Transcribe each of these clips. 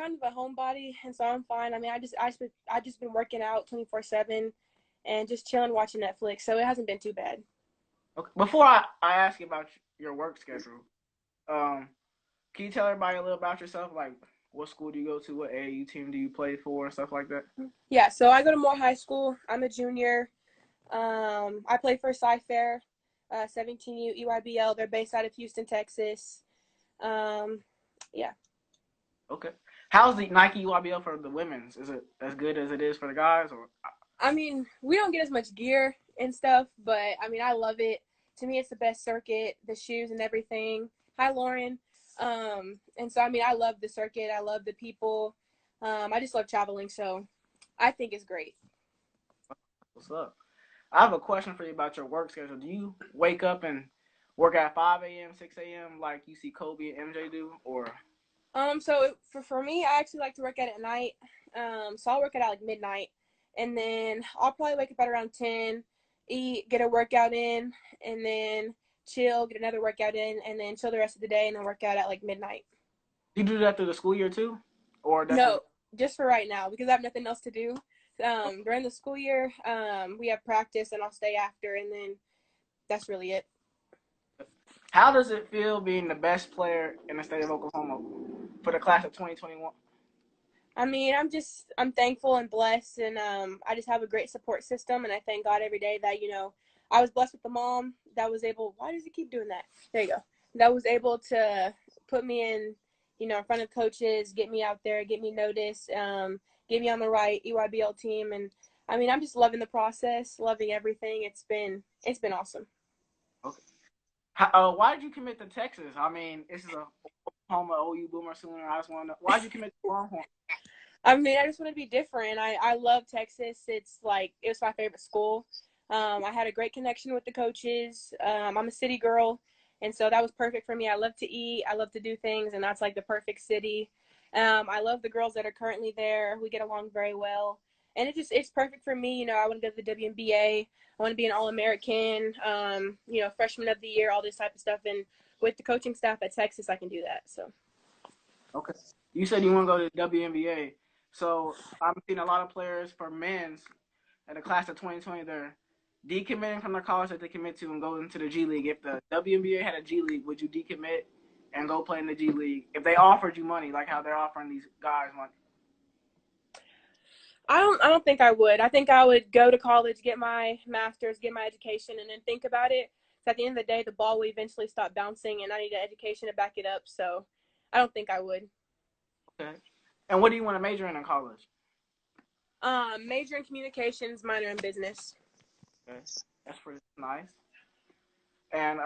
kind of a homebody, and so I'm fine. I mean, I just been working out 24/7 and just chilling, watching Netflix. So it hasn't been too bad. Okay. Before I ask you about your work schedule, um, can you tell everybody a little about yourself? Like, what school do you go to? What AAU team do you play for, and stuff like that? Yeah, so I go to Moore High School. I'm a junior. I play for Cy-Fair, 17U EYBL. They're based out of Houston, Texas. Um, yeah. Okay. How's the Nike YBL for the women's? Is it as good as it is for the guys? Or I mean, we don't get as much gear and stuff, but I mean, I love it. To me, it's the best circuit, the shoes and everything. Hi, Lauren. And so, I mean, I love the circuit. I love the people. I just love traveling, so I think it's great. what's up? I have a question for you about your work schedule. Do you wake up and work at 5 a.m., 6 a.m. like you see Kobe and MJ do, or? So for me, I actually like to work at night. So I'll work at like midnight, and then I'll probably wake up at around 10, eat, get a workout in, and then chill, get another workout in, and then chill the rest of the day, and then work out at like midnight. Do you do that through the school year too, or that's just? No, just for right now because I have nothing else to do. During the school year, we have practice, and I'll stay after, and then that's really it. How does it feel being the best player in the state of Oklahoma for the class of 2021? I mean, I'm thankful and blessed, and I just have a great support system, and I thank God every day that I was blessed with the mom that was able. Why does it keep doing that? There you go. That was able to put me in, in front of coaches, get me out there, get me noticed, get me on the right EYBL team, and I mean, I'm just loving the process, loving everything. It's been awesome. Okay. Why did you commit to Texas? I mean, this is a Oklahoma OU Boomer Sooner. I just want to know why did you commit to Longhorn? I mean, I just want to be different. I love Texas. It's like it was my favorite school. I had a great connection with the coaches. I'm a city girl, and so that was perfect for me. I love to eat. I love to do things, and that's like the perfect city. I love the girls that are currently there. We get along very well, and it's perfect for me. I want to go to the WNBA. I want to be an All-American. Freshman of the year, all this type of stuff. And with the coaching staff at Texas, I can do that. So. Okay. You said you want to go to the WNBA. So I'm seeing a lot of players for men's in the class of 2020. They're decommitting from their college that they commit to and go into the G League. If the WNBA had a G League, would you decommit and go play in the G League? If they offered you money, like how they're offering these guys money. I don't think I would. I think I would go to college, get my master's, get my education, and then think about it. 'Cause at the end of the day, the ball will eventually stop bouncing, and I need an education to back it up. So I don't think I would. Okay. And what do you want to major in college? Major in communications, minor in business. Okay. That's pretty nice. And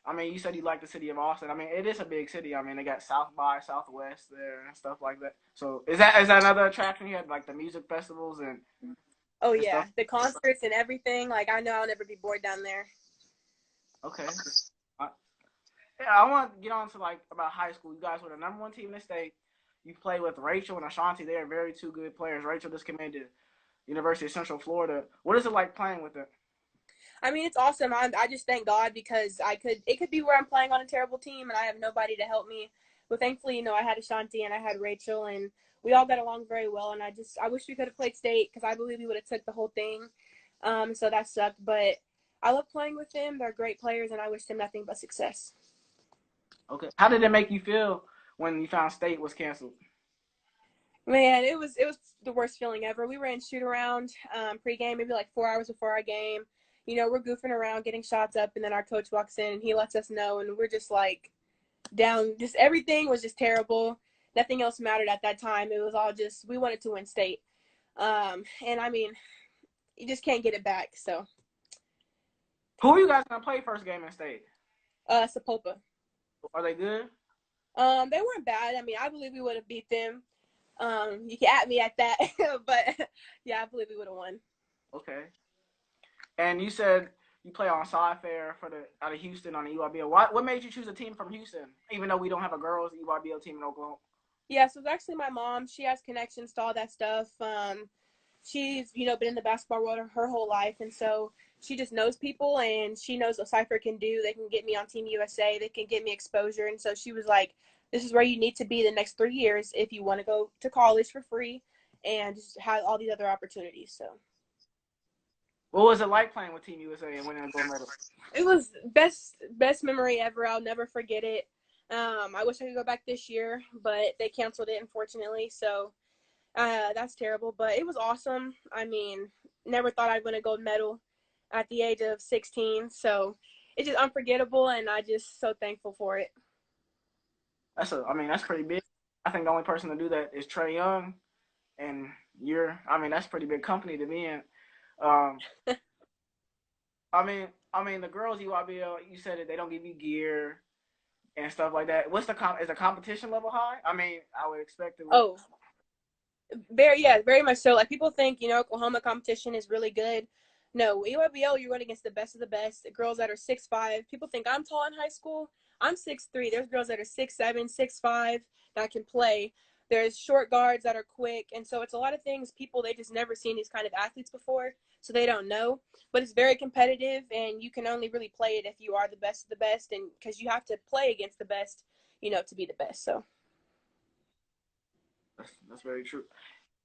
I mean, you said you like the city of Austin. I mean, it is a big city. I mean, they got South by Southwest there and stuff like that. So is that another attraction? You had like the music festivals Oh and yeah, stuff. the concerts and everything. Like I know I'll never be bored down there. Okay. Uh, yeah, I want to get on to like about high school. You guys were the number one team in the state. You play with Rachel and Ashanti. They are very two good players. Rachel just committed to University of Central Florida. What is it like playing with them? I mean, it's awesome. I just thank God because it could be where I'm playing on a terrible team and I have nobody to help me. But thankfully, I had Ashanti and I had Rachel and we all got along very well. And I wish we could have played state because I believe we would have took the whole thing. So that sucked. But I love playing with them. They're great players and I wish them nothing but success. Okay. How did it make you feel when you found state was canceled? Man, it was the worst feeling ever. We were in shoot around pregame, maybe like 4 hours before our game. We're goofing around, getting shots up, and then our coach walks in and he lets us know, and we're just like down. Just everything was just terrible. Nothing else mattered at that time. It was all just we wanted to win state, and I mean, you just can't get it back. So, Who are you guys gonna play first game in state? Sapopa. Are they good? They weren't bad. I mean, I believe we would have beat them. You can at me at that, but yeah, I believe we would have won. Okay. And you said you play on Cy-Fair for the out of Houston on the EYBL. What made you choose a team from Houston, even though we don't have a girls EYBL team in Oklahoma? Yeah, so it's actually my mom. She has connections to all that stuff. She's been in the basketball world her whole life, and so she just knows people, and she knows what Cypher can do. They can get me on Team USA. They can get me exposure, and so she was like, this is where you need to be the next 3 years if you want to go to college for free and just have all these other opportunities. So What was it like playing with Team USA and winning a gold medal? it was best memory ever. I'll never forget it. I wish I could go back this year, but they canceled it, unfortunately. So that's terrible, but it was awesome. I mean, never thought I'd win a gold medal at the age of 16. So it's just unforgettable, and I just so thankful for it. That's pretty big. I think the only person to do that is Trae Young, and that's pretty big company to be in. Um, the girls UIBL, you said that they don't give you gear and stuff like that. Is the competition level high? I would expect it. Oh, very much so. Like, people think, Oklahoma competition is really good. No, UIBL, you're going against the best of the best. Girls that are 6'5". People think I'm tall in high school. I'm 6'3". There's girls that are 6'7", 6'5" that can play. There's short guards that are quick. And so it's a lot of things. People, they just never seen these kind of athletes before, so they don't know. But it's very competitive, and you can only really play it if you are the best of the best, and because you have to play against the best, to be the best. So that's very true.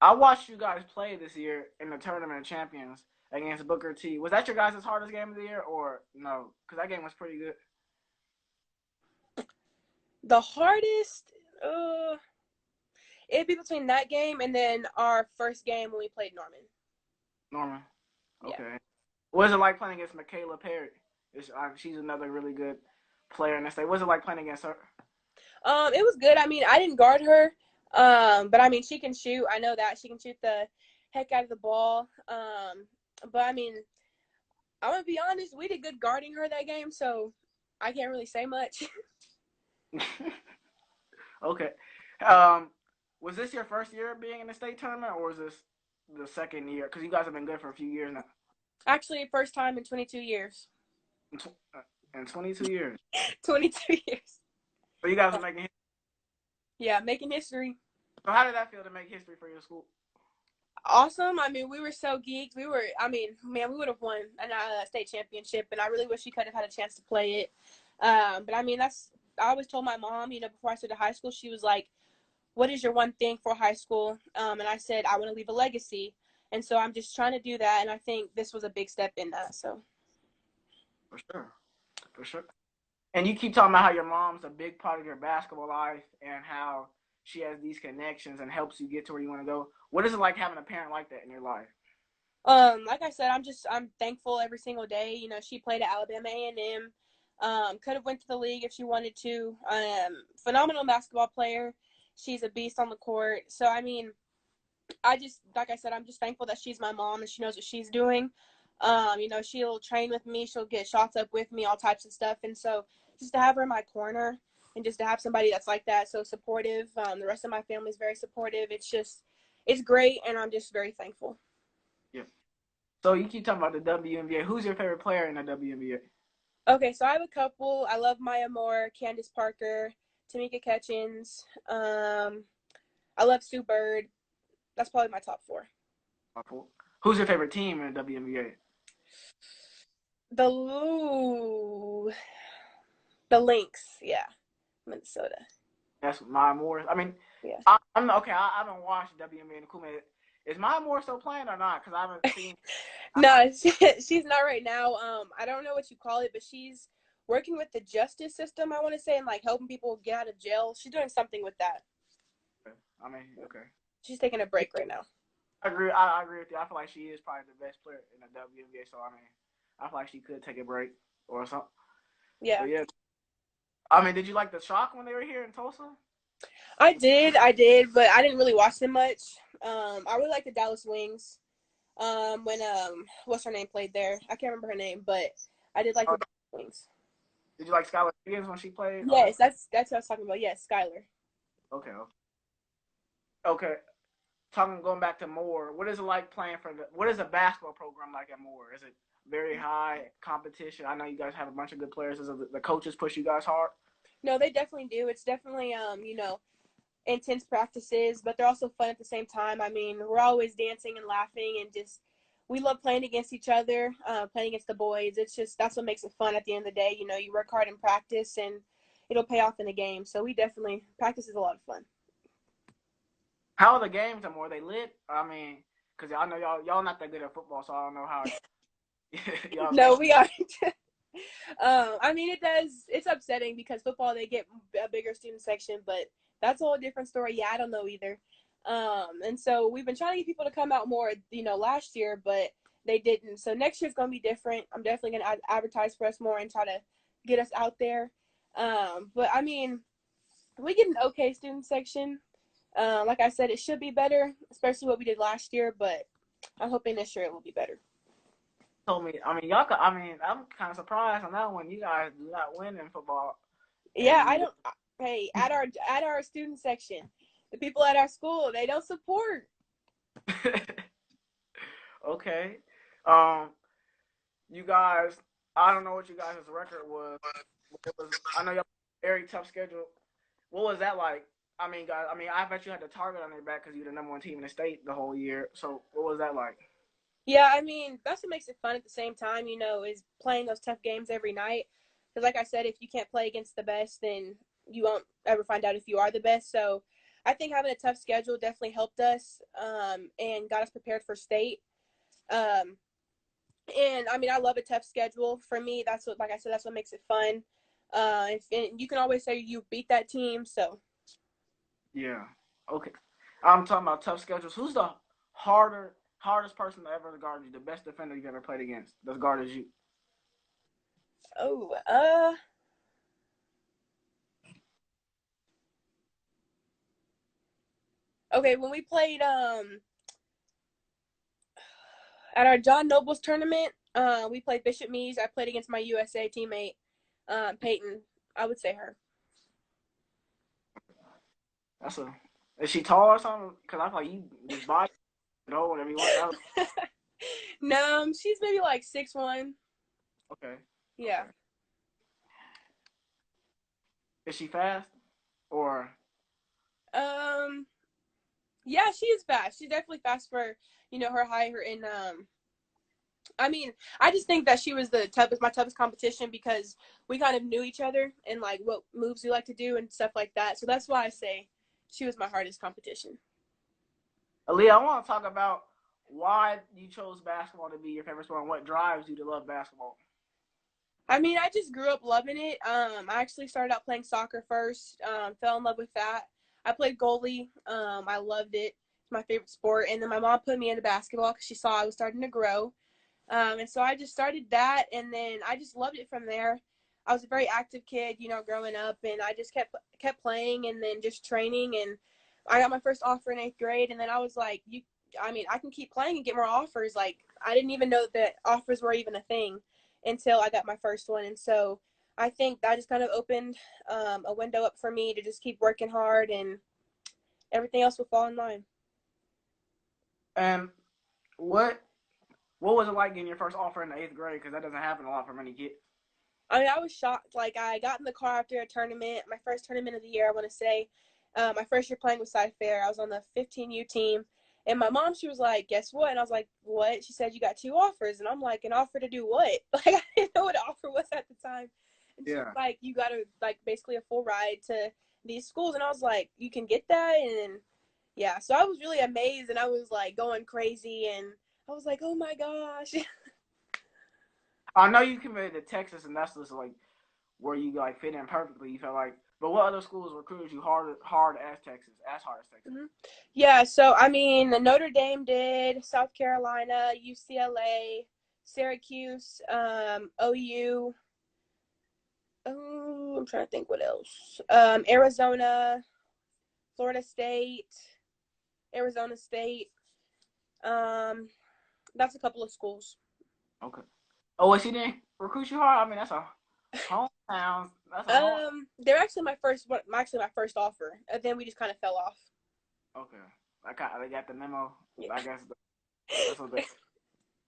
I watched you guys play this year in the Tournament of Champions against Booker T. Was that your guys' hardest game of the year, or no? Because that game was pretty good. the hardest, it'd be between that game and then our first game when we played Norman. Norman. Okay. Yeah. What is it like playing against Michaela Perry? She's another really good player in the state. What's it like playing against her? It was good. I mean, I didn't guard her, but I mean, she can shoot. I know that she can shoot the heck out of the ball. But I mean, I'm gonna be honest. We did good guarding her that game, so I can't really say much. Okay. Was this your first year being in the state tournament, or was this the second year? Because you guys have been good for a few years now. Actually, first time in 22 years. In 22 years. 22 years. So you guys are making history. Yeah, making history. So how did that feel to make history for your school? Awesome. I mean, we were so geeked. We would have won a state championship, and I really wish we could have had a chance to play it. But I mean, I always told my mom, before I started high school, she was like, what is your one thing for high school? And I said, I want to leave a legacy. And so I'm just trying to do that, and I think this was a big step in that. So. For sure. And you keep talking about how your mom's a big part of your basketball life and how she has these connections and helps you get to where you want to go. What is it like having a parent like that in your life? Like I said, I'm thankful every single day. She played at Alabama A&M. Could have went to the league if she wanted to. Phenomenal basketball player. She's a beast on the court. So I mean, like I said, I'm just thankful that she's my mom and she knows what she's doing. She'll train with me. She'll get shots up with me, all types of stuff. And so just to have her in my corner and just to have somebody that's like that, so supportive. The rest of my family is very supportive. It's great, and I'm just very thankful. Yeah. So you keep talking about the WNBA. Who's your favorite player in the WNBA? Okay, so I have a couple. I love Maya Moore, Candace Parker, Tamika Catchings. I love Sue Bird. That's probably my top four. Who's your favorite team in the WNBA? The Lynx, yeah, Minnesota. That's Maya Moore. I mean, yeah. I'm okay. I haven't watched WNBA in a cool minute. Is Maya Moore still playing or not? Because I haven't seen. No, she's not right now. I don't know what you call it, but she's working with the justice system, I want to say, and like helping people get out of jail. She's doing something with that. Okay. She's taking a break right now. I agree with you. I feel like she is probably the best player in the WNBA. So I feel like she could take a break or something. Yeah. But yeah. Did you like the Shock when they were here in Tulsa? I did, but I didn't really watch them much. I really like the Dallas Wings. When what's her name played there? I can't remember her name, but I did like the Dallas Wings. Did you like Skylar Higgins when she played? Yes, that's what I was talking about. Yes, Skylar. Okay. Going back to Moore, what is it like playing what is a basketball program like at Moore? Is it very high competition? I know you guys have a bunch of good players. Does the coaches push you guys hard? No, they definitely do. It's definitely intense practices, but they're also fun at the same time. I mean, we're always dancing and laughing, and just we love playing against each other, playing against the boys. That's what makes it fun at the end of the day. You work hard in practice, and it'll pay off in the game. So we definitely practice is a lot of fun. How are the games anymore? Are they lit? I mean, because I know y'all not that good at football, so I don't know how y'all's No, game. we aren't. I mean, it's upsetting because football, they get a bigger student section, but that's a whole different story. Yeah, I don't know either. And so we've been trying to get people to come out more, last year, but they didn't. So next year's going to be different. I'm definitely going to advertise for us more and try to get us out there. But I mean, we get an okay student section. Like I said, it should be better, especially what we did last year, but I'm hoping this year it will be better. Told me, I mean, y'all. I mean, I'm kind of surprised on that one. You guys do not win in football, Yeah, and I you. don't. Hey, at our student section, the people at our school, they don't support. Okay. Um, you guys. I don't know what you guys' record was. It was. I know y'all very tough schedule. What was that like? I mean, guys. I mean, I bet you had the target on your back because you were the number one team in the state the whole year. So, what was that like? Yeah, I mean, that's what makes it fun at the same time, is playing those tough games every night. Because, like I said, if you can't play against the best, then you won't ever find out if you are the best. So, I think having a tough schedule definitely helped us and got us prepared for state. Um, and I mean, I love a tough schedule. For me, that's what, like I said, that's what makes it fun. And you can always say you beat that team. So, Yeah. Okay. I'm talking about tough schedules. Who's the hardest person to ever guard you? The best defender you've ever played against that's guarded you? oh, okay. When we played at our John Nobles tournament, we played Bishop Mees. I played against my USA teammate, Peyton. I would say her. That's a. Is she tall or something? Because I feel like you just body know whatever you want. That was, No, she's maybe like 6'1". okay. Yeah. Okay. Is she fast or? Um. Yeah, she is fast. She's definitely fast for her height. Her in I mean, I just think that she was my toughest competition because we kind of knew each other and like what moves we like to do and stuff like that. So that's why I say she was my hardest competition. Aliyah, I want to talk about why you chose basketball to be your favorite sport and what drives you to love basketball. I mean, I just grew up loving it. I actually started out playing soccer first. Fell in love with that. I played goalie. I loved it. It's my favorite sport. And then my mom put me into basketball because she saw I was starting to grow. And so I just started that, and then I just loved it from there. I was a very active kid, growing up, and I just kept playing and then just training. And I got my first offer in 8th grade, and then I was like, I mean, I can keep playing and get more offers. Like I didn't even know that offers were even a thing until I got my first one. And so I think that just kind of opened a window up for me to just keep working hard, and everything else will fall in line. And what what was it like getting your first offer in the 8th grade? Because that doesn't happen a lot for many kids. I mean, I was shocked. Like, I got in the car after a tournament, my first tournament of the year, I want to say. My first year playing with Sci Fair. I was on the 15U team. And my mom, she was like, guess what? And I was like, what? She said, you got 2 offers. And I'm like, an offer to do what? Like, I didn't know what an offer was at the time. And she was Yeah. like, you got to, like, basically a full ride to these schools. And I was like, you can get that? And yeah, so I was really amazed and I was like going crazy. And I was like, oh my gosh. I know you committed to Texas, and that's just like where you like fit in perfectly. You felt like, but what other schools recruited you hard as Texas, as hard as Texas? Mhm. Yeah, so I mean, Notre Dame did, South Carolina, UCLA, Syracuse, OU. Oh, I'm trying to think what else. Arizona, Florida State, Arizona State. Um, that's a couple of schools. Okay. Oh, well, she didn't recruit you hard. I mean, that's a hometown. That's a home. They're actually my first offer. And then we just kind of fell off. Okay. They got the memo. Yeah. I guess that's what they.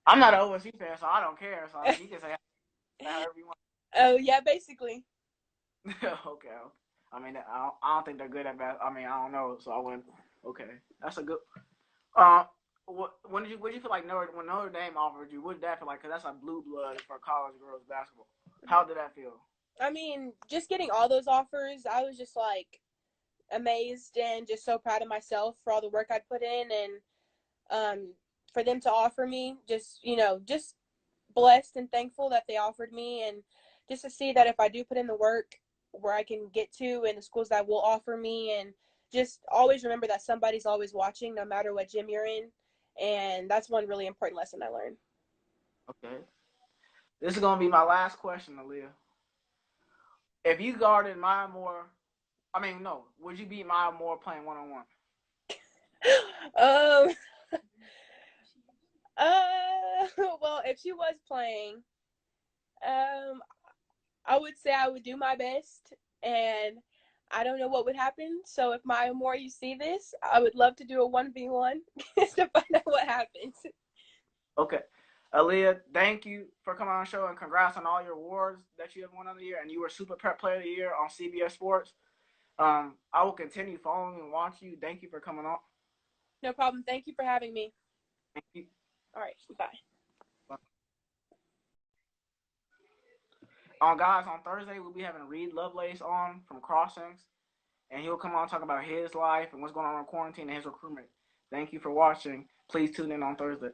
I'm not an OSU fan, so I don't care. So I mean, you can say however you want. Oh yeah, basically. Okay. I mean, I don't think they're good at that. I mean, I don't know. So I went. Okay, that's a good. Uh, what did you feel like when Notre Dame offered you? What did that feel like? Because that's like blue blood for college girls basketball. How did that feel? I mean, just getting all those offers, I was just like amazed and just so proud of myself for all the work I put in, and for them to offer me, just just blessed and thankful that they offered me, and just to see that if I do put in the work, where I can get to, and the schools that will offer me, and just always remember that somebody's always watching, no matter what gym you're in, and that's one really important lesson I learned. Okay. This is gonna be my last question, Aliyah. If you guarded Maya Moore, I mean, no, would you beat Maya Moore playing 1-on-1? um, well, if she was playing, um, I would say I would do my best, and I don't know what would happen. So if Maya Moore, you see this, I would love to do a 1v1 to find out what happens. Okay. Aliyah, thank you for coming on the show, and congrats on all your awards that you have won on the year. And you were Super Prep Player of the Year on CBS Sports. I will continue following and watching you. Thank you for coming on. No problem. Thank you for having me. Thank you. All right. Bye. Guys, on Thursday, we'll be having Reed Lovelace on from Crossings, and he'll come on and talk about his life and what's going on in quarantine and his recruitment. Thank you for watching. Please tune in on Thursday.